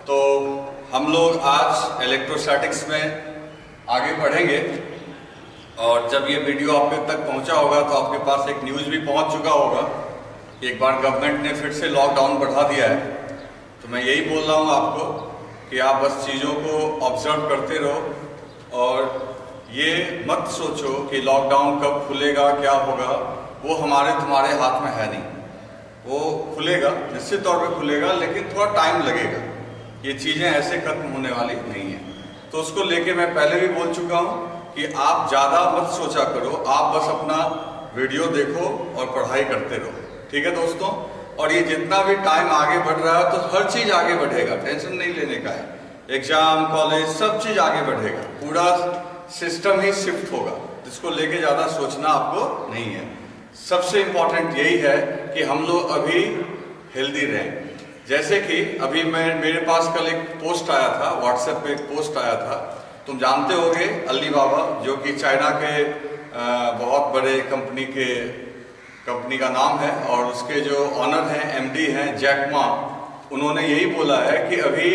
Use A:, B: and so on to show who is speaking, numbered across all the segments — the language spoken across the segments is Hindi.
A: तो हम लोग आज इलेक्ट्रोस्टैटिक्स में आगे बढ़ेंगे और जब ये वीडियो आपके तक पहुंचा होगा तो आपके पास एक न्यूज़ भी पहुंच चुका होगा। एक बार गवर्नमेंट ने फिर से लॉकडाउन बढ़ा दिया है, तो मैं यही बोल रहा हूँ आपको कि आप बस चीज़ों को ऑब्जर्व करते रहो और ये मत सोचो कि लॉकडाउन कब खुलेगा, क्या होगा। वो हमारे तुम्हारे हाथ में है नहीं। वो खुलेगा, निश्चित तौर पे खुलेगा, लेकिन थोड़ा टाइम लगेगा। ये चीज़ें ऐसे खत्म होने वाली नहीं है। तो उसको लेके मैं पहले भी बोल चुका हूँ कि आप ज़्यादा मत सोचा करो, आप बस अपना वीडियो देखो और पढ़ाई करते रहो। ठीक है दोस्तों। और ये जितना भी टाइम आगे बढ़ रहा है तो हर चीज़ आगे बढ़ेगा, टेंशन नहीं लेने का है। एग्जाम, कॉलेज, सब चीज़ आगे बढ़ेगा, पूरा सिस्टम ही शिफ्ट होगा, जिसको लेके ज़्यादा सोचना आपको नहीं है। सबसे इम्पोर्टेंट यही है कि हम लोग अभी हेल्दी रहें। जैसे कि अभी मेरे पास कल एक पोस्ट आया था, व्हाट्सएप पे एक पोस्ट आया था। तुम जानते होगे अली बाबा, जो कि चाइना के बहुत बड़े कंपनी का नाम है और उसके जो ऑनर हैं, एमडी हैं, जैक मा, उन्होंने यही बोला है कि अभी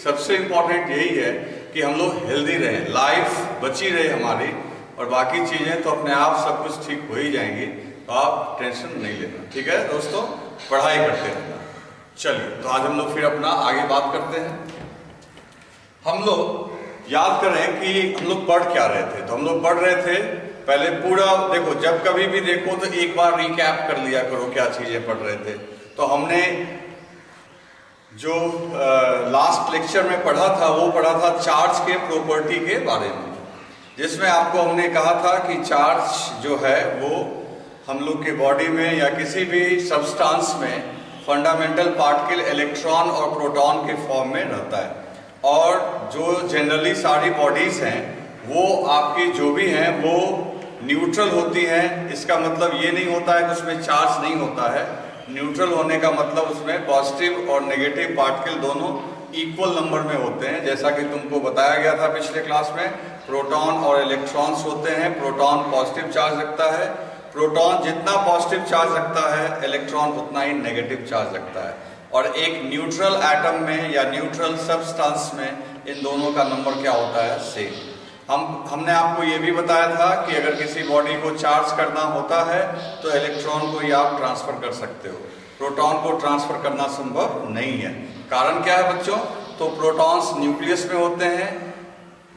A: सबसे इम्पोर्टेंट यही है कि हम लोग हेल्दी रहें, लाइफ बची रहे हमारी, और बाकी चीज़ें तो अपने आप सब कुछ ठीक हो ही जाएंगी। तो आप टेंशन नहीं लेना। ठीक है दोस्तों, पढ़ाई करते रहना। चलिए, तो आज हम लोग फिर अपना आगे बात करते हैं। हम लोग याद करें कि हम लोग पढ़ क्या रहे थे। तो हम लोग पढ़ रहे थे पहले पूरा, देखो जब कभी भी देखो तो एक बार रिकैप कर लिया करो क्या चीज़ें पढ़ रहे थे। तो हमने जो लास्ट लेक्चर में पढ़ा था वो पढ़ा था चार्ज के प्रॉपर्टी के बारे में, जिसमें आपको हमने कहा था कि चार्ज जो है वो हम लोग के बॉडी में या किसी भी सब्सटेंस में फंडामेंटल पार्टिकल इलेक्ट्रॉन और प्रोटॉन के फॉर्म में रहता है। और जो जनरली सारी बॉडीज हैं वो आपकी जो भी हैं वो न्यूट्रल होती हैं। इसका मतलब ये नहीं होता है कि उसमें चार्ज नहीं होता है। न्यूट्रल होने का मतलब उसमें पॉजिटिव और नेगेटिव पार्टिकल दोनों इक्वल नंबर में होते हैं। जैसा कि तुमको बताया गया था पिछले क्लास में, प्रोटॉन और इलेक्ट्रॉन्स होते हैं। प्रोटॉन पॉजिटिव चार्ज रखता है, प्रोटॉन जितना पॉजिटिव चार्ज रखता है, इलेक्ट्रॉन उतना ही नेगेटिव चार्ज रखता है। और एक न्यूट्रल एटम में या न्यूट्रल सब्सटेंस में इन दोनों का नंबर क्या होता है, सेम। हमने आपको ये भी बताया था कि अगर किसी बॉडी को चार्ज करना होता है तो इलेक्ट्रॉन को ही आप ट्रांसफर कर सकते हो, प्रोटॉन को ट्रांसफर करना संभव नहीं है। कारण क्या है बच्चों? तो प्रोटॉन्स न्यूक्लियस में होते हैं,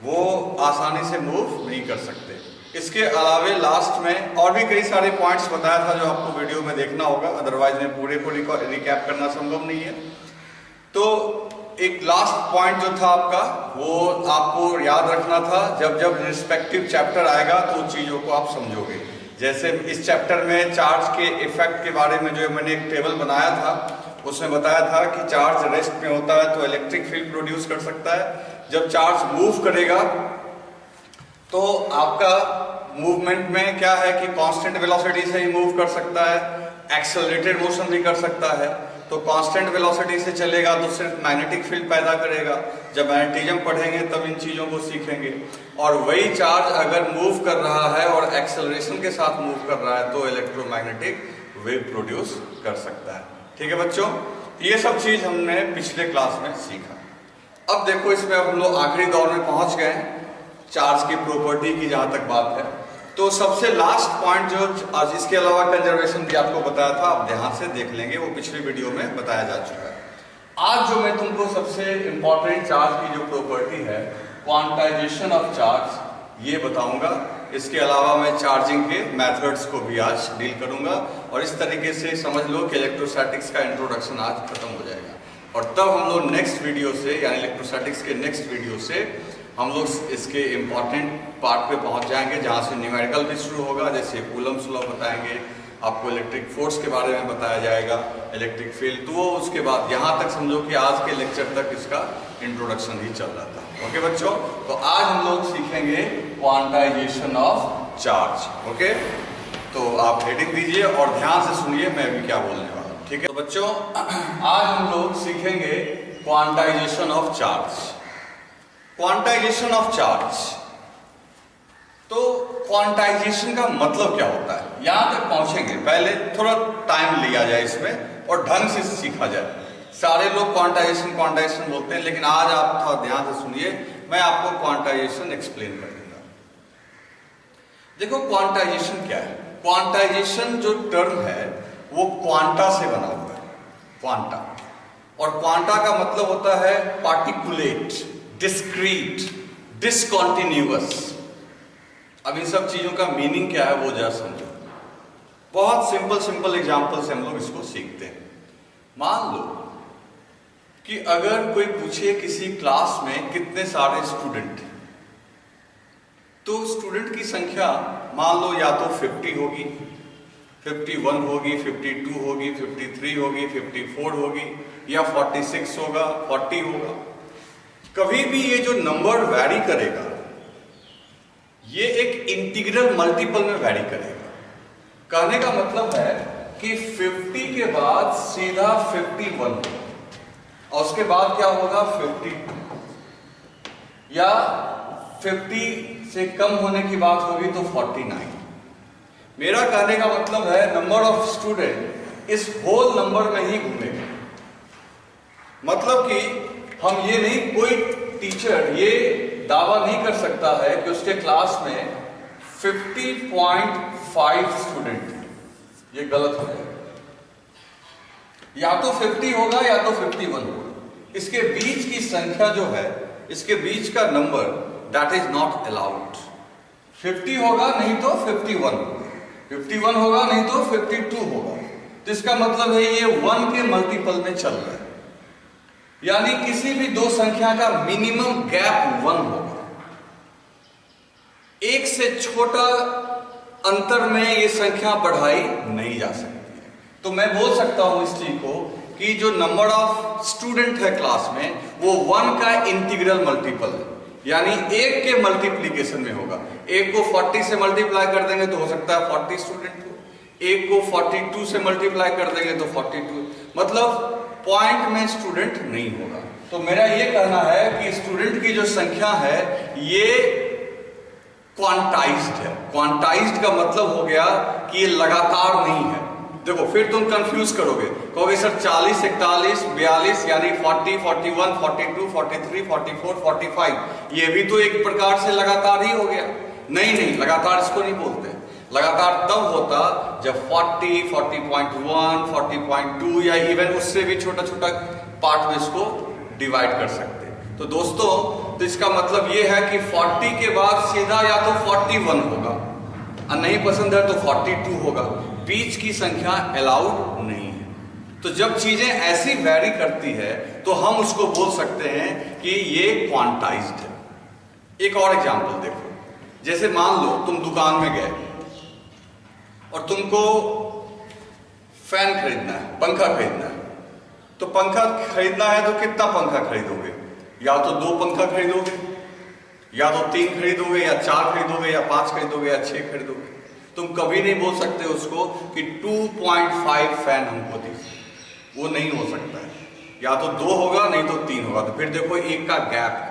A: वो आसानी से मूव नहीं कर सकते। इसके अलावे लास्ट में और भी कई सारे पॉइंट्स बताया था जो आपको वीडियो में देखना होगा, अदरवाइज में पूरे को रिकैप करना संभव नहीं है। तो एक लास्ट पॉइंट जो था आपका, वो आपको याद रखना था। जब जब रिस्पेक्टिव चैप्टर आएगा तो चीज़ों को आप समझोगे। जैसे इस चैप्टर में चार्ज के इफेक्ट के बारे में जो मैंने एक टेबल बनाया था, उसमें बताया था कि चार्ज रेस्ट में होता है तो इलेक्ट्रिक फील्ड प्रोड्यूस कर सकता है। जब चार्ज मूव करेगा तो आपका मूवमेंट में क्या है कि कांस्टेंट वेलोसिटी से ही मूव कर सकता है, एक्सेलरेटेड मोशन भी कर सकता है। तो कांस्टेंट वेलोसिटी से चलेगा तो सिर्फ मैग्नेटिक फील्ड पैदा करेगा। जब मैग्नेटिज्म पढ़ेंगे तब इन चीज़ों को सीखेंगे। और वही चार्ज अगर मूव कर रहा है और एक्सेलरेशन के साथ मूव कर रहा है तो इलेक्ट्रोमैग्नेटिक वेव प्रोड्यूस कर सकता है। ठीक है बच्चों, ये सब चीज़ हमने पिछले क्लास में सीखा। अब देखो, इसमें अब हम लोग आखिरी दौर में पहुंच गए, चार्ज की प्रॉपर्टी की जहां तक बात है। तो सबसे लास्ट पॉइंट जो आज, इसके अलावा कंजर्वेशन भी आपको बताया था, आप ध्यान से देख लेंगे, वो पिछले वीडियो में बताया जा चुका है। आज जो मैं तुमको सबसे इंपॉर्टेंट चार्ज की जो प्रॉपर्टी है, क्वांटाइजेशन ऑफ चार्ज, ये बताऊंगा। इसके अलावा मैं चार्जिंग के मेथड्स को भी आज डील करूंगा। और इस तरीके से समझ लो कि इलेक्ट्रोस्टैटिक्स का इंट्रोडक्शन आज खत्म हो जाएगा। और तब हम लोग नेक्स्ट वीडियो से, यानी इलेक्ट्रोस्टैटिक्स के नेक्स्ट वीडियो से हम लोग इसके इम्पॉर्टेंट पार्ट पे पहुंच जाएंगे, जहां से न्यूमेरिकल भी शुरू होगा। जैसे कूलम्स लॉ बताएंगे आपको, इलेक्ट्रिक फोर्स के बारे में बताया जाएगा, इलेक्ट्रिक फील्ड। तो वो उसके बाद यहाँ तक समझो कि आज के लेक्चर तक इसका इंट्रोडक्शन ही चल रहा था। ओके बच्चों, तो आज हम लोग सीखेंगे क्वांटाइजेशन ऑफ चार्ज। ओके, तो आप हेडिंग दीजिए और ध्यान से सुनिए मैं अभी क्या बोलने वाला हूँ। ठीक है, तो बच्चों आज हम लोग सीखेंगे quantization of charge. Quantization of charge, तो क्वांटाइजेशन का मतलब क्या होता है, यहां तक पहुंचेंगे। पहले थोड़ा टाइम लिया जाए इसमें और ढंग से सीखा जाए। सारे लोग क्वांटाइजेशन क्वांटाइजेशन बोलते हैं, लेकिन आज आप थोड़ा ध्यान से सुनिए, मैं आपको क्वांटाइजेशन एक्सप्लेन कर दूंगा। देखो क्वांटाइजेशन क्या है। क्वांटाइजेशन जो टर्म है वो क्वांटा से बना हुआ है, क्वांटा। और क्वांटा का मतलब होता है पार्टिकुलेट, डिस्क्रीट, डिसकंटिन्यूअस। अब इन सब चीजों का मीनिंग क्या है वो जरा समझो। बहुत सिंपल सिंपल एग्जांपल से हम लोग इसको सीखते हैं। मान लो कि अगर कोई पूछे किसी क्लास में कितने सारे स्टूडेंट हैं, तो स्टूडेंट की संख्या मान लो या तो 50 होगी, 51 होगी, 52 होगी, 53 होगी, 54 होगी, या 46 होगा, 40 होगा। कभी भी ये जो नंबर वैरी करेगा ये एक इंटीग्रल मल्टीपल में वैरी करेगा। कहने का मतलब है कि 50 के बाद सीधा 51 होगा, और उसके बाद क्या होगा 52, या 50 से कम होने की बात होगी तो 49। मेरा कहने का मतलब है नंबर ऑफ स्टूडेंट इस होल नंबर में ही घूमेगा। मतलब कि हम ये नहीं, कोई टीचर ये दावा नहीं कर सकता है कि उसके क्लास में 50.5 स्टूडेंट हैं। ये गलत हो जाएगा। या तो 50 होगा या तो 51 होगा। इसके बीच की संख्या जो है, इसके बीच का number that is not allowed. 50 होगा नहीं तो 51 होगा, 51 होगा नहीं तो 52 होगा। तो इसका मतलब है ये 1 के मल्टीपल में चल रहा है, यानी किसी भी दो संख्या का मिनिमम गैप 1 होगा। एक से छोटा अंतर में ये संख्या बढ़ाई नहीं जा सकती है। तो मैं बोल सकता हूं इस चीज को कि जो नंबर ऑफ स्टूडेंट है क्लास में वो 1 का इंटीग्रल मल्टीपल है, यानी 1 के मल्टीप्लीकेशन में होगा। 1 को 40 से मल्टीप्लाई कर देंगे तो हो सकता है 40 स्टूडेंट हो, 1 को 42 से मल्टीप्लाई कर देंगे तो 42, मतलब पॉइंट में स्टूडेंट नहीं होगा। तो मेरा ये कहना है कि स्टूडेंट की जो संख्या है ये क्वांटाइज्ड है। क्वांटाइज्ड का मतलब हो गया कि ये लगातार नहीं है। देखो फिर तुम कंफ्यूज करोगे, कहोगे सर 40, 41, 42 यानी 40, 41, 42, 43, 44, 45 ये भी तो एक प्रकार से लगातार ही हो गया। नहीं, लगातार इसको नहीं बोलते। लगातार तब होता जब 40, 40.1, 40.2 या इवन उससे भी छोटा छोटा पार्ट में इसको डिवाइड कर सकते। तो दोस्तों, तो इसका मतलब ये है कि 40 के बाद सीधा या तो 41 होगा, और नहीं पसंद है तो 42 होगा। बीच की संख्या अलाउड नहीं है। तो जब चीजें ऐसी वैरी करती है तो हम उसको बोल सकते हैं कि ये क्वांटाइज्ड है। एक और एग्जांपल देखो, जैसे मान लो तुम दुकान में गए और तुमको फैन खरीदना है, पंखा खरीदना है। तो पंखा खरीदना है तो कितना पंखा खरीदोगे? या तो 2 पंखा खरीदोगे, या तो 3 खरीदोगे, या 4 खरीदोगे, या 5 खरीदोगे, या 6 खरीदोगे। तुम कभी नहीं बोल सकते उसको कि 2.5 फैन हमको दीजिए, वो नहीं हो सकता है। या तो 2 होगा नहीं तो 3 होगा। तो फिर देखो 1 का गैप है।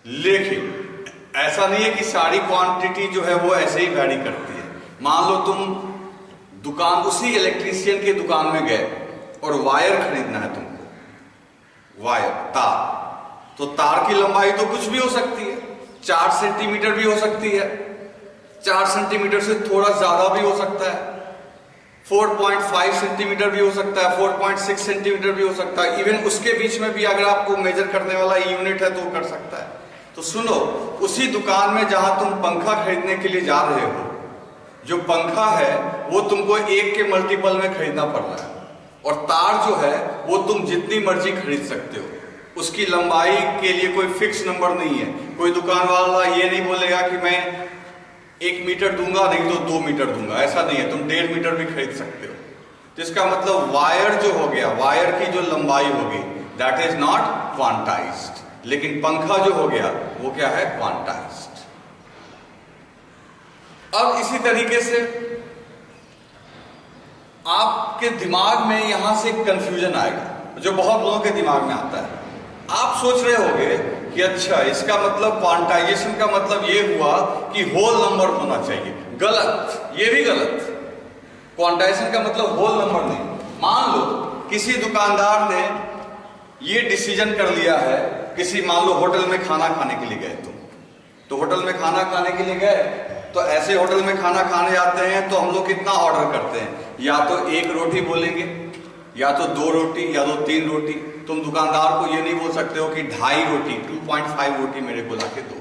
A: लेकिन ऐसा नहीं है कि सारी क्वांटिटी जो है वो ऐसे ही वैरी करती है। मान लो तुम दुकान, उसी इलेक्ट्रीशियन की दुकान में गए और वायर खरीदना है तुमको, वायर, तार। तो तार की लंबाई तो कुछ भी हो सकती है, 4 सेंटीमीटर भी हो सकती है, 4 सेंटीमीटर से थोड़ा ज्यादा भी हो सकता है, 4.5 सेंटीमीटर भी हो सकता है, 4.6 सेंटीमीटर भी हो सकता है। इवन उसके बीच में भी अगर आपको मेजर करने वाला यूनिट है तो वो कर सकता है। तो सुनो, उसी दुकान में जहां तुम पंखा खरीदने के लिए जा रहे हो, जो पंखा है वो तुमको 1 के मल्टीपल में खरीदना पड़ रहा है, और तार जो है वो तुम जितनी मर्जी खरीद सकते हो। उसकी लंबाई के लिए कोई फिक्स नंबर नहीं है। कोई दुकान वाला ये नहीं बोलेगा कि मैं 1 मीटर दूंगा नहीं तो 2 मीटर दूंगा, ऐसा नहीं है। तुम 1.5 मीटर भी खरीद सकते हो। तो इसका मतलब वायर जो हो गया, वायर की जो लंबाई होगी दैट इज नॉट क्वांटाइज्ड। लेकिन पंखा जो हो गया वो क्या है? क्वांटाइज्ड। अब इसी तरीके से आपके दिमाग में यहां से कंफ्यूजन आएगा जो बहुत लोगों के दिमाग में आता है। आप सोच रहे होंगे कि अच्छा, इसका मतलब क्वांटाइजेशन का मतलब ये हुआ कि होल नंबर होना चाहिए। गलत, ये भी गलत। क्वांटाइजेशन का मतलब होल नंबर नहीं। मान लो किसी दुकानदार ने ये डिसीजन कर लिया है, किसी मान लो होटल में खाना खाने के लिए गए तुम, तो होटल में खाना खाने के लिए गए, तो ऐसे होटल में खाना खाने जाते हैं तो हम लोग कितना ऑर्डर करते हैं, या तो 1 रोटी बोलेंगे, या तो 2 रोटी, या तो 3 रोटी। तुम दुकानदार को ये नहीं बोल सकते हो कि 2.5 रोटी 2.5 रोटी मेरे को लाके दो।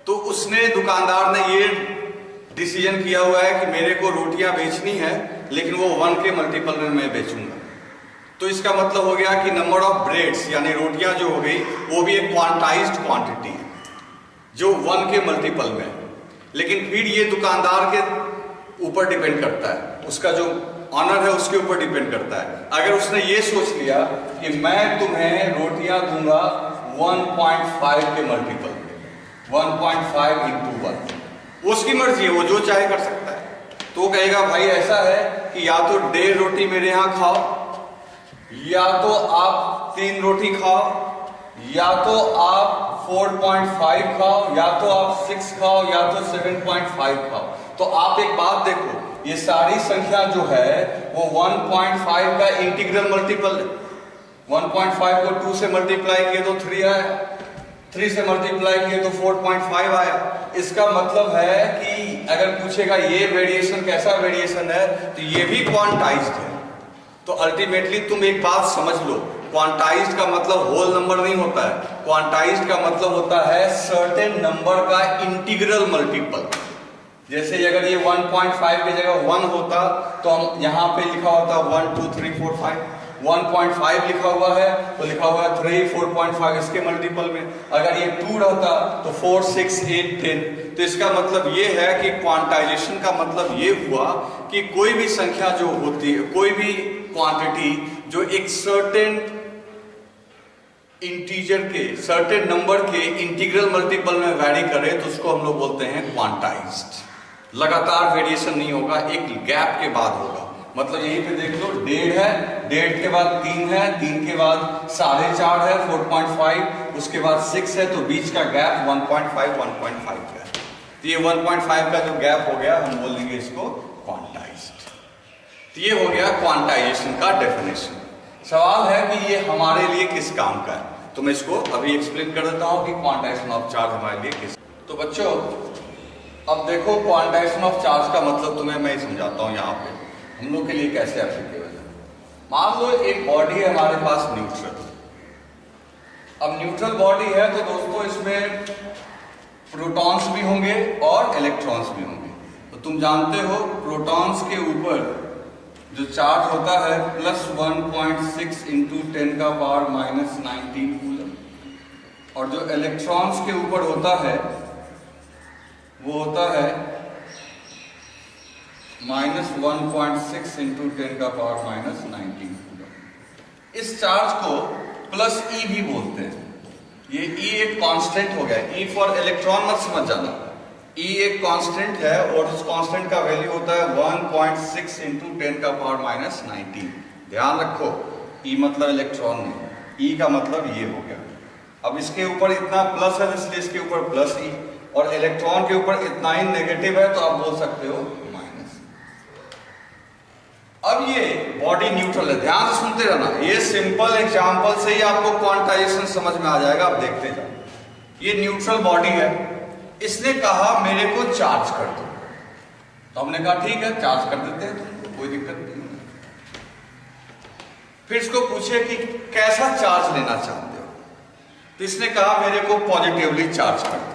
A: तो उसने दुकानदार ने ये डिसीजन किया हुआ है कि मेरे को रोटियां बेचनी है, लेकिन वो 1 के मल्टीपल में मैं बेचूंगा। तो इसका मतलब हो गया कि नंबर ऑफ ब्रेड्स यानी रोटियां जो हो गई वो भी एक क्वांटाइज्ड क्वांटिटी है जो 1 के मल्टीपल में। लेकिन फिर ये दुकानदार के ऊपर डिपेंड करता है, उसका जो ऑनर है उसके ऊपर डिपेंड करता है। अगर उसने ये सोच लिया कि मैं तुम्हें रोटियां दूंगा 1.5 के मल्टीपल में, 1.5 into 1, उसकी मर्जी है, वो जो चाहे कर सकता है। तो वो कहेगा भाई ऐसा है कि या तो 1.5 रोटी मेरे यहां खाओ, या तो आप 3 रोटी खाओ, या तो आप 4.5 खाओ, या तो आप 6 खाओ, या तो 7.5 खाओ। तो आप एक बात देखो, ये सारी संख्या जो है वो 1.5 का इंटीग्रल मल्टीपल है। 1.5 को 2 से मल्टीप्लाई किए तो 3 आया, 3 से मल्टीप्लाई किए तो 4.5 आया। इसका मतलब है कि अगर पूछेगा ये वेरिएशन कैसा वेरिएशन है, तो ये भी क्वांटाइज्ड है। तो अल्टीमेटली तुम एक बात समझ लो, क्वांटाइज्ड का मतलब होल नंबर नहीं होता है, क्वांटाइज्ड का मतलब होता है सर्टेन नंबर का इंटीग्रल मल्टीपल। जैसे अगर ये 1.5 की जगह 1 होता तो हम यहाँ पे लिखा होता 1 2 3 4 5, 1.5 लिखा हुआ है तो लिखा हुआ है 3 4.5 इसके मल्टीपल में। अगर ये 2 रहता तो 4 6 8 10। तो इसका मतलब ये है कि क्वांटाइजेशन का मतलब ये हुआ कि कोई भी संख्या जो होती है, कोई भी क्वांटिटी जो एक सर्टेन इंटीजर के, सर्टेन नंबर के इंटीग्रल मल्टीपल में वैरी करे तो उसको हम लोग बोलते हैं क्वांटाइज्ड। लगातार वेरिएशन नहीं होगा, एक गैप के बाद होगा। मतलब यहीं पे देख लो 1.5 है, 1.5 के बाद 3 है, 3 के बाद 4.5 है, 4.5, उसके बाद 6 है, तो बीच का गैप 1.5 का है। तो ये 1.5 का जो गैप हो गया हम बोलेंगे इसको क्वांटाइज्ड। तो ये हो गया क्वांटाइजेशन का डेफिनेशन। सवाल है कि ये हमारे लिए किस काम का है, तो मैं इसको अभी एक्सप्लेन कर देता हूं कि क्वांटाइजेशन ऑफ चार्ज हमारे लिए किस। तो बच्चों अब देखो क्वांटाइजेशन ऑफ चार्ज का मतलब तुम्हें मैं समझाता हूं यहाँ पे हम लोग के लिए कैसे एप्लीकेबल है। मान लो एक बॉडी है हमारे पास न्यूट्रल। अब न्यूट्रल बॉडी है तो दोस्तों इसमें प्रोटॉन्स भी होंगे और इलेक्ट्रॉन्स भी होंगे। तो तुम जानते हो प्रोटॉन्स के ऊपर जो चार्ज होता है +1.6 × 10⁻⁻19 कूलम, और जो इलेक्ट्रॉन्स के ऊपर होता है वो होता है -1.6 × 10⁻⁻19 कूलम। इस चार्ज को +E भी बोलते हैं। ये E एक कांस्टेंट हो गया, E फॉर इलेक्ट्रॉन मत समझ जाना, E एक कांस्टेंट है और उस कांस्टेंट का वैल्यू होता है 1.6 × 10⁻⁻19। ध्यान रखो E मतलब इलेक्ट्रॉन नहीं, E का मतलब ये हो गया। अब इसके ऊपर इतना प्लस है इसलिए इसके ऊपर +E, और इलेक्ट्रॉन के ऊपर इतना ही नेगेटिव है तो आप बोल सकते हो माइनस। अब ये बॉडी न्यूट्रल है, ध्यान से सुनते रहना, ये सिंपल एग्जांपल से ही आपको क्वांटाइजेशन समझ में आ जाएगा। आप देखते जाओ, ये न्यूट्रल बॉडी है, इसने कहा मेरे को चार्ज कर दो, तो हमने कहा ठीक है चार्ज कर देते हैं, तुमको कोई दिक्कत नहीं। फिर इसको पूछे कि कैसा चार्ज लेना चाहते हो, तो इसने कहा मेरे को पॉजिटिवली चार्ज कर दो।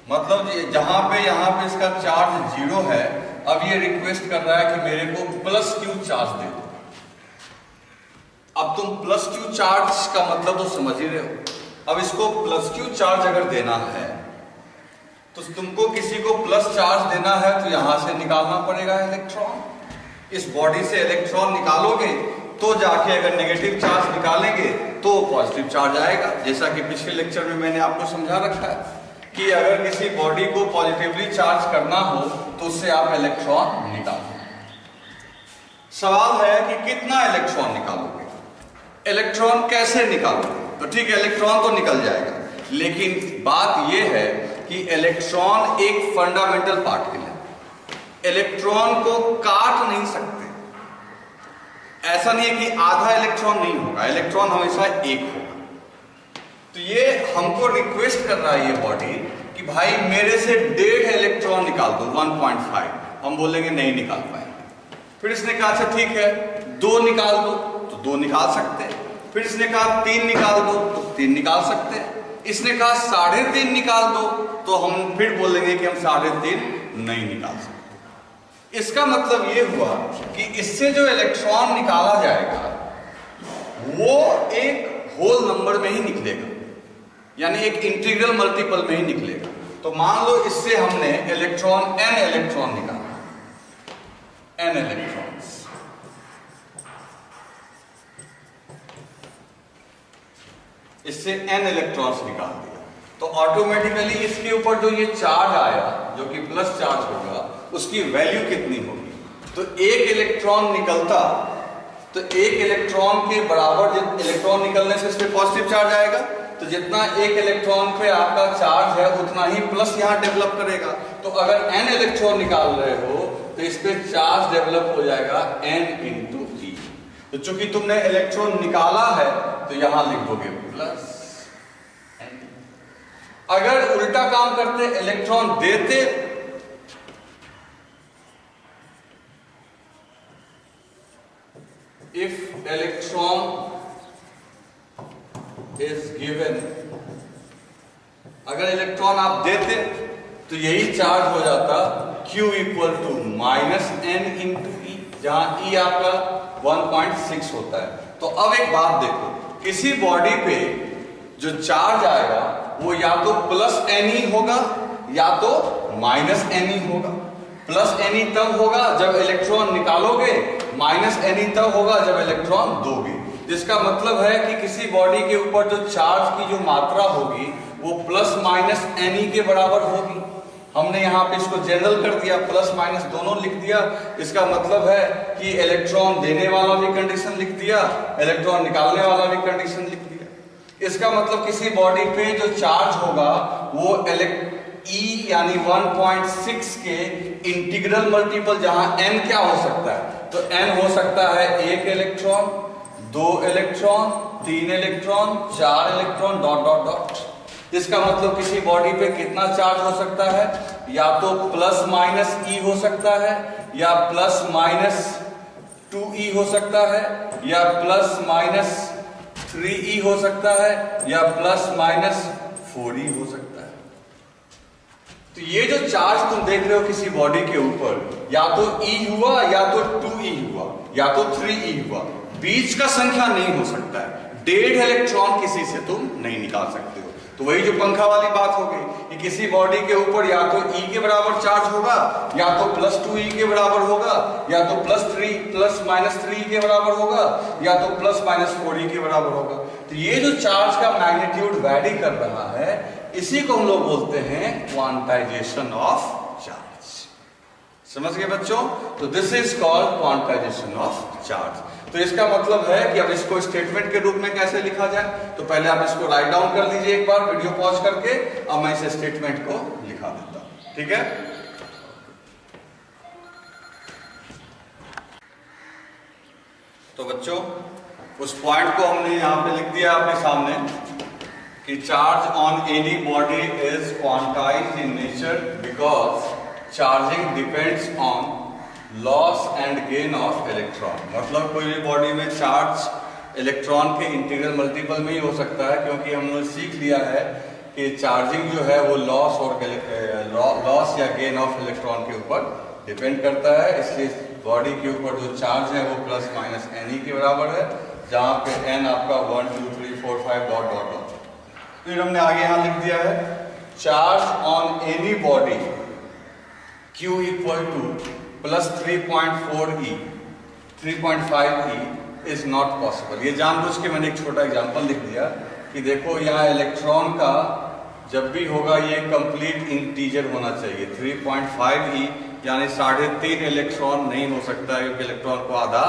A: मतलब जहां पे यहाँ पे इसका चार्ज 0 है, अब ये रिक्वेस्ट कर रहा है कि मेरे को +Q चार्ज दे दो। अब तुम +Q चार्ज का मतलब तो समझ ही रहे हो। अब इसको +Q चार्ज अगर देना है तो तुमको किसी को प्लस चार्ज देना है तो यहां से निकालना पड़ेगा इलेक्ट्रॉन। इस बॉडी से इलेक्ट्रॉन निकालोगे तो जाके अगर नेगेटिव चार्ज निकालेंगे तो पॉजिटिव चार्ज आएगा। जैसा कि पिछले लेक्चर में मैंने आपको समझा रखा है कि अगर किसी बॉडी को पॉजिटिवली चार्ज करना हो तो उससे आप इलेक्ट्रॉन निकालो। सवाल है कि कितना इलेक्ट्रॉन निकालोगे, इलेक्ट्रॉन कैसे निकालोगे। तो ठीक है इलेक्ट्रॉन तो निकल जाएगा, लेकिन बात यह है कि इलेक्ट्रॉन एक फंडामेंटल पार्टिकल है, इलेक्ट्रॉन को काट नहीं सकते। ऐसा नहीं है कि आधा इलेक्ट्रॉन नहीं होगा, इलेक्ट्रॉन हमेशा एक होगा। तो ये हमको रिक्वेस्ट कर रहा है ये बॉडी कि भाई मेरे से 1.5 इलेक्ट्रॉन निकाल दो, 1.5। हम बोलेंगे नहीं निकाल पाएंगे। फिर इसने कहा अच्छा ठीक है 2 निकाल दो, तो 2 निकाल सकते हैं। फिर इसने कहा 3 निकाल दो, तो 3 निकाल सकते हैं। इसने कहा 3.5 निकाल दो, तो हम फिर बोलेंगे कि हम 3.5 नहीं निकाल सकते। इसका मतलब ये हुआ कि इससे जो इलेक्ट्रॉन निकाला जाएगा वो एक होल नंबर में ही निकलेगा, यानी एक इंटीग्रल मल्टीपल में ही निकलेगा। तो मान लो इससे हमने इलेक्ट्रॉन n इलेक्ट्रॉन निकाला, n इलेक्ट्रॉन्स। इससे n इलेक्ट्रॉन्स निकाल दिया, तो ऑटोमेटिकली इसके ऊपर जो ये चार्ज आया, जो कि प्लस चार्ज होगा, उसकी वैल्यू कितनी होगी? तो 1 इलेक्ट्रॉन निकलता, तो 1 इलेक्ट्रॉन के बराबर इलेक्ट्रॉन निकलने से इस पे पॉजिटिव चार्ज आएगा, तो जितना 1 इलेक्ट्रॉन पे आपका चार्ज है उतना ही प्लस यहां डेवलप करेगा। तो अगर n इलेक्ट्रॉन निकाल रहे हो तो इस पे चार्ज डेवलप हो जाएगा n इंटू ई। तो चूंकि तुमने इलेक्ट्रॉन निकाला है तो यहां लिख दोगे प्लस n। अगर उल्टा काम करते, इलेक्ट्रॉन देते, if electron is given, अगर इलेक्ट्रॉन आप देते तो यही चार्ज हो जाता Q equal to minus n into E, जहां E आपका 1.6 होता है। तो अब एक बात देखो, किसी बॉडी पे जो चार्ज आएगा वो या तो प्लस n ही होगा या तो माइनस n ही होगा। प्लस n ही तब होगा जब इलेक्ट्रॉन निकालोगे, माइनस n ही तब होगा जब इलेक्ट्रॉन दोगे। जिसका मतलब है कि किसी बॉडी के ऊपर जो चार्ज की जो मात्रा होगी वो प्लस माइनस n ही के बराबर होगी। हमने यहाँ पे इसको जनरल कर दिया, प्लस माइनस दोनों लिख दिया। इसका मतलब है कि इलेक्ट्रॉन देने वाला भी कंडीशन लिख दिया, इलेक्ट्रॉन निकालने वाला भी कंडीशन लिख दिया। इसका मतलब किसी बॉडी पे जो चार्ज होगा वो E यानी 1.6 के इंटीग्रल मल्टीपल, जहां n क्या हो सकता है? तो n हो सकता है 1 electron, 2 electron, 3 electron, 4 electron, dot dot dot. इसका मतलब किसी बॉडी पे कितना चार्ज हो सकता है? या तो प्लस माइनस E हो सकता है, या प्लस माइनस 2E हो सकता है, या प्लस माइनस 3E हो सकता है, या प्लस माइनस 4E हो सकता है। तो ये जो चार्ज तुम देख रहे हो किसी बॉडी के ऊपर, या तो E हुआ, या तो 2E हुआ, या तो 3E हुआ, बीच का संख्या नहीं हो सकता है। 1.5 इलेक्ट्रॉन किसी से तुम नहीं निकाल सकते हो। तो वही जो पंखा वाली बात हो गई कि किसी बॉडी के ऊपर या तो E के बराबर चार्ज होगा, या तो प्लस 2E के बराबर होगा, या तो प्लस माइनस 3 के बराबर होगा, या तो प्लस माइनस 4E के बराबर होगा। तो ये जो चार्ज का मैग्नीट्यूड वैरी कर रहा है, इसी को हम लोग बोलते हैं क्वांटाइजेशन ऑफ चार्ज। समझ गए बच्चों? तो this is called quantization of charge. तो इसका मतलब है कि अब इसको स्टेटमेंट के रूप में कैसे लिखा जाए, तो पहले आप इसको राइट डाउन कर लीजिए एक बार वीडियो पॉज करके। अब मैं इस स्टेटमेंट को लिखा देता हूं, ठीक है? तो बच्चों उस पॉइंट को हमने यहां पे लिख दिया आपके सामने कि charge on any body is quantized in nature because charging depends on loss and gain of electron. मतलब कोई भी बॉडी में चार्ज इलेक्ट्रॉन के इंटीग्रल मल्टीपल में ही हो सकता है, क्योंकि हमने सीख लिया है कि चार्जिंग जो है वो लॉस या गेन ऑफ इलेक्ट्रॉन के ऊपर डिपेंड करता है। इसलिए बॉडी के ऊपर जो चार्ज है वो प्लस माइनस एन के बराबर है, जहां पे एन आपका 1 2 3 4 5 डॉट डॉट डॉट। फिर हमने आगे यहां लिख दिया है charge on any body Q equal two plus 3.4E 3.5E is not possible. ये जानबूझ के मैंने एक छोटा एग्जांपल लिख दिया कि देखो यहाँ इलेक्ट्रॉन का जब भी होगा ये कंप्लीट इंटीजर होना चाहिए। 3.5E यानी 3.5 इलेक्ट्रॉन नहीं हो सकता है, क्योंकि इलेक्ट्रॉन को आधा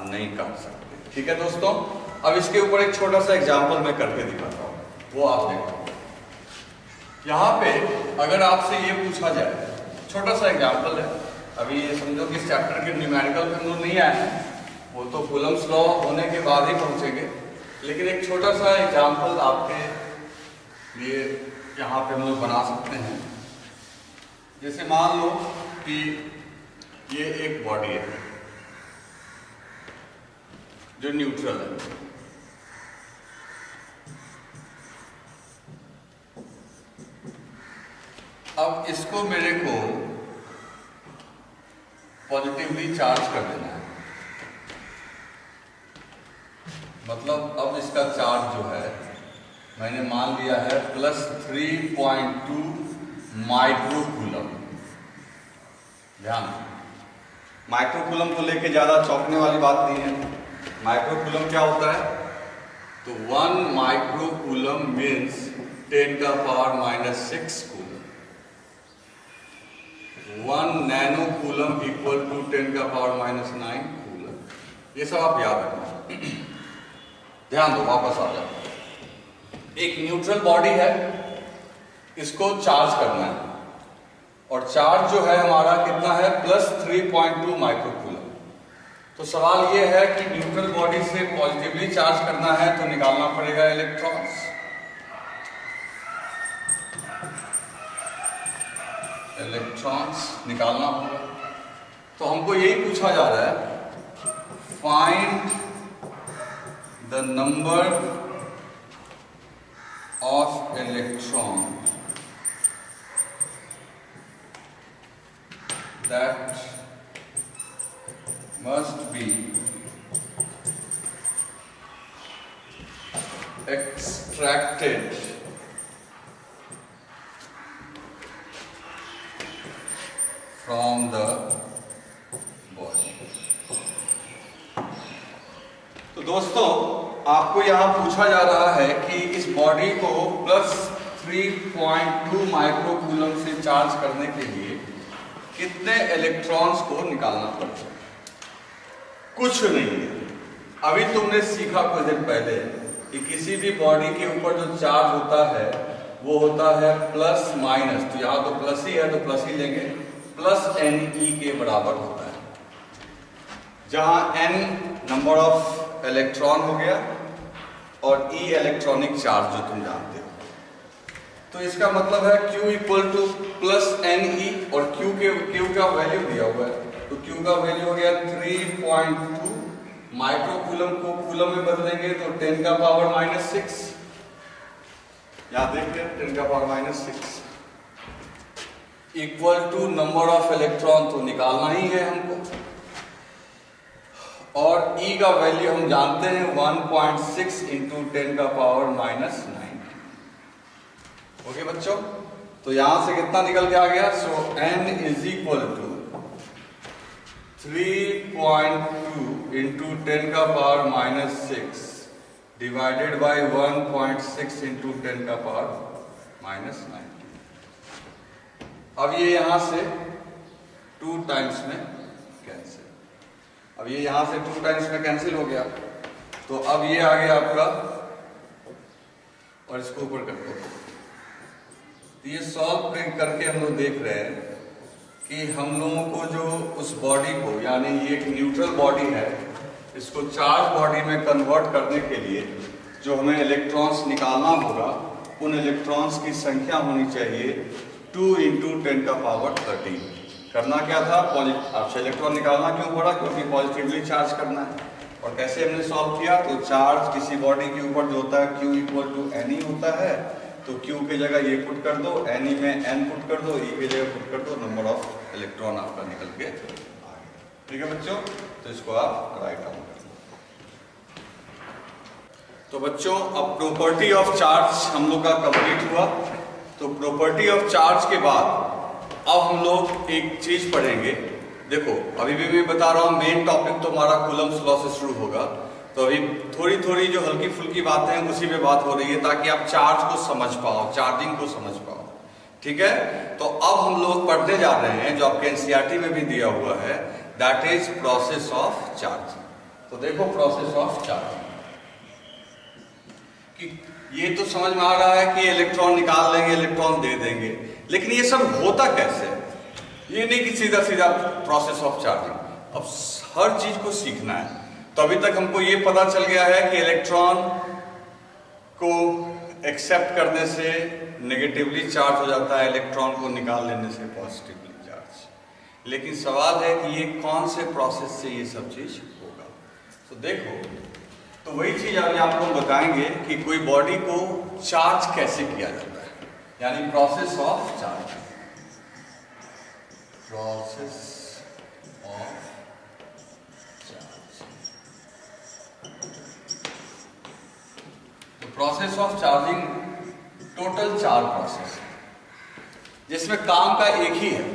A: नहीं काट सकते। ठीक है दोस्तों, अब इसके ऊपर एक छोटा सा एग्जाम्पल मैं करके दिखाता हूँ, वो आप देखो। यहाँ पे अगर आपसे ये पूछा जाए, छोटा सा एग्जाम्पल है, अभी ये समझो कि इस चैप्टर के न्यूमेरिकल पे हम लोग नहीं आए हैं, वो तो कूलम्स लॉ होने के बाद ही पहुंचेंगे, लेकिन एक छोटा सा एग्जाम्पल आपके लिए यहाँ पे हम लोग बना सकते हैं। जैसे मान लो कि ये एक बॉडी है जो न्यूट्रल है। अब इसको मेरे को पॉजिटिवली चार्ज कर देना है, मतलब अब इसका चार्ज जो है मैंने मान लिया है +3.2 माइक्रोकूलम। ध्यान, माइक्रोकूलम को लेके ज्यादा चौंकने वाली बात नहीं है। माइक्रोकूलम क्या होता है? तो 1 microcoulomb means 10⁻⁻6 coulomb. 1 nano coulomb equal to 10⁻⁹ coulomb. ये सब आप याद रखना। ध्यान दो, वापस आ जाओ। एक न्यूट्रल बॉडी है, इसको चार्ज करना है, और चार्ज जो है हमारा कितना है? +3.2 माइक्रोकूलम। तो सवाल ये है कि न्यूट्रल बॉडी से पॉजिटिवली चार्ज करना है तो निकालना पड़ेगा इलेक्ट्रॉन्स। निकालना होगा। तो हमको यही पूछा जा रहा है, find the number of electron that must be extracted from the body। तो दोस्तों, आपको यहां पूछा जा रहा है कि इस बॉडी को +3.2 माइक्रोकूलम से चार्ज करने के लिए कितने इलेक्ट्रॉन्स को निकालना पड़ेगा। कुछ नहीं है। अभी तुमने सीखा कुछ देर पहले कि किसी भी बॉडी के ऊपर जो चार्ज होता है वो होता है प्लस माइनस, तो यहाँ तो प्लस ही है तो प्लस ही लेंगे, +NE के बराबर होता है, जहां N नंबर ऑफ इलेक्ट्रॉन हो गया और E इलेक्ट्रॉनिक चार्ज जो तुम जानते हो। तो इसका मतलब है Q इक्वल टू +NE, और Q का वैल्यू दिया हुआ है, तो Q का वैल्यू हो गया 3.2। माइक्रोकूलम को कूलम में बदलेंगे तो 10⁻⁻6। यहां देखिए 10⁻⁻6 equal to number of electron, तो निकालना ही है हमको, और E का वैल्यू हम जानते हैं 1.6 × 10⁻⁹। ओके बच्चों, तो यहां से कितना निकल के आ गया? So N is equal to 3.2 × 10⁻⁻6 divided by 1.6 × 10⁻⁹। अब ये यहां से 2 टाइम्स में कैंसिल, अब ये यहां से 2 टाइम्स में कैंसिल हो गया, तो अब ये आ गया आपका, और इसको ऊपर कर दो। ये सॉल्व करके हम लोग देख रहे हैं कि हम लोगों को जो उस बॉडी को, यानी ये एक न्यूट्रल बॉडी है, इसको चार्ज बॉडी में कन्वर्ट करने के लिए जो हमें इलेक्ट्रॉन्स निकालना होगा, उन इलेक्ट्रॉन्स की संख्या होनी चाहिए 2 × 10⁻13। करना क्या था? आपसे इलेक्ट्रॉन निकालना क्यों पड़ा? क्योंकि पॉजिटिवली चार्ज करना है। और कैसे हमने सॉल्व किया? तो चार्ज किसी बॉडी के ऊपर जो होता है Q इक्वल टू NE होता है, तो Q की जगह ये पुट कर दो, NE में N पुट कर दो, E की जगह पुट कर दो, नंबर ऑफ इलेक्ट्रॉन आपका निकल के आ गया। ठीक है बच्चों, तो इसको आप राइट डाउन कर दो। तो बच्चों, अब प्रॉपर्टी ऑफ चार्ज हम लोग का कंप्लीट हुआ। तो प्रॉपर्टी ऑफ चार्ज के बाद अब हम लोग एक चीज पढ़ेंगे। देखो, अभी भी मैं बता रहा हूं, मेन टॉपिक तो हमारा कूलम्स लॉ से शुरू होगा, तो अभी थोड़ी थोड़ी जो हल्की फुल्की बातें हैं उसी पे बात हो रही है, ताकि आप चार्ज को समझ पाओ, चार्जिंग को समझ पाओ। ठीक है, तो अब हम लोग पढ़ने जा रहे हैं जो आपके एनसीईआरटी में भी दिया हुआ है, that is process of charging. तो देखो, प्रोसेस ऑफ चार्जिंग कि ये तो समझ में आ रहा है कि इलेक्ट्रॉन निकाल लेंगे, इलेक्ट्रॉन दे देंगे, लेकिन ये सब होता कैसे? ये नहीं कि सीधा सीधा प्रोसेस ऑफ चार्जिंग। अब हर चीज को सीखना है। तो अभी तक हमको ये पता चल गया है कि इलेक्ट्रॉन को एक्सेप्ट करने से नेगेटिवली चार्ज हो जाता है, इलेक्ट्रॉन को निकाल लेने से पॉजिटिवली चार्ज। लेकिन सवाल है कि ये कौन से प्रोसेस से ये सब चीज होगा। तो देखो, तो वही चीज अभी आप लोग बताएंगे कि कोई बॉडी को चार्ज कैसे किया जाता है, यानी process of charge, process of process of charging total 4 process है, जिसमें काम का एक ही है,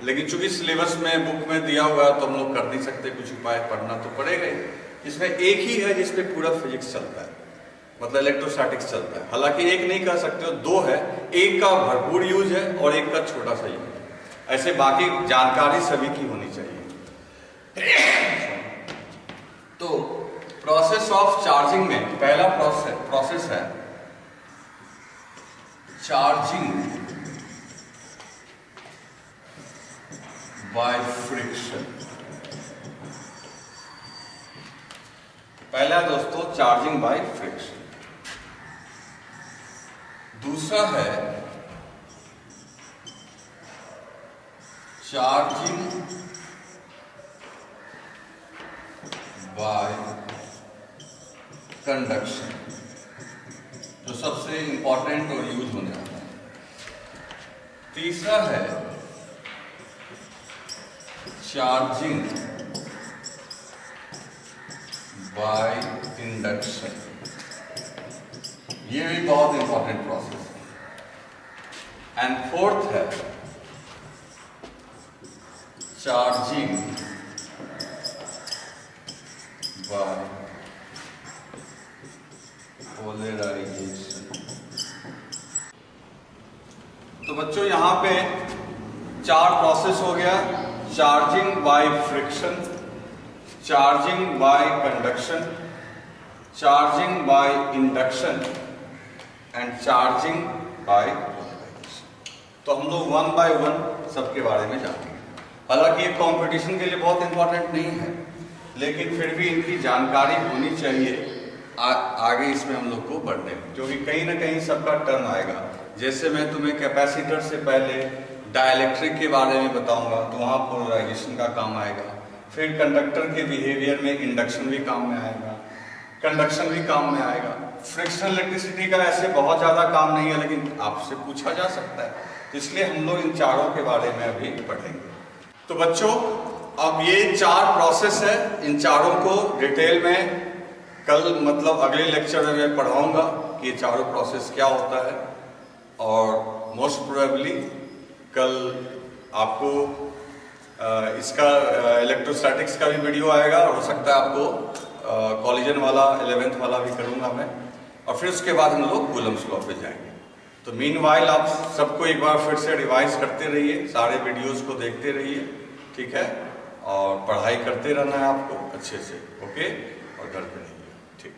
A: लेकिन चूंकि सिलेबस में बुक में दिया हुआ है तो हम लोग कर नहीं सकते, कुछ उपाय पढ़ना तो पड़ेगा ही। इसमें एक ही है जिसपे पूरा फिजिक्स चलता है, मतलब इलेक्ट्रोस्टैटिक्स चलता है। हालांकि एक नहीं कह सकते हो, 2 है, एक का भरपूर यूज है और एक का छोटा सा यूज है। ऐसे बाकी जानकारी सभी की होनी चाहिए। तो प्रोसेस ऑफ चार्जिंग में पहला प्रोसेस है चार्जिंग बाय फ्रिक्शन। पहला दोस्तों चार्जिंग बाय फ्रिक्शन। दूसरा है चार्जिंग बाय कंडक्शन, जो सबसे इंपॉर्टेंट और यूज होने वाला है। तीसरा है चार्जिंग बाय इंडक्शन, ये भी बहुत इंपॉर्टेंट प्रोसेस है। एंड फोर्थ है चार्जिंग बाय पोलराइजेशन। तो बच्चों यहां पे 4 प्रोसेस हो गया, charging by friction, charging by conduction, charging by induction and charging by polarisation. तो हम लोग 1 बाय 1 सबके बारे में जानेंगे। हालांकि ये कंपटीशन के लिए बहुत इंपॉर्टेंट नहीं है, लेकिन फिर भी इनकी जानकारी होनी चाहिए आगे इसमें हम लोग को बढ़ने में, क्योंकि कहीं ना कहीं सबका टर्न आएगा। जैसे मैं तुम्हें कैपेसिटर से पहले डाइलेक्ट्रिक के बारे में बताऊंगा तो वहाँ पोलराइजेशन का काम आएगा, फिर कंडक्टर के बिहेवियर में इंडक्शन भी काम में आएगा, कंडक्शन भी काम में आएगा। फ्रिक्शनल इलेक्ट्रिसिटी का ऐसे बहुत ज़्यादा काम नहीं है, लेकिन आपसे पूछा जा सकता है, इसलिए हम लोग इन चारों के बारे में अभी पढ़ेंगे। तो बच्चों अब ये 4 प्रोसेस है, इन चारों को डिटेल में कल मतलब अगले लेक्चर में मैं पढ़ाऊंगा कि ये चारों प्रोसेस क्या होता है। और मोस्ट प्रोबेबली कल आपको इसका इलेक्ट्रोस्टैटिक्स का भी वीडियो आएगा, और हो सकता है आपको कॉलिजन वाला 11th वाला भी करूंगा मैं, और फिर उसके बाद हम लोग कूलम्स लॉ पे जाएंगे। तो मीनवाइल आप सबको एक बार फिर से रिवाइज करते रहिए, सारे वीडियोस को देखते रहिए, ठीक है, और पढ़ाई करते रहना है आपको अच्छे से, ओके, और घर पे नहीं। ठीक।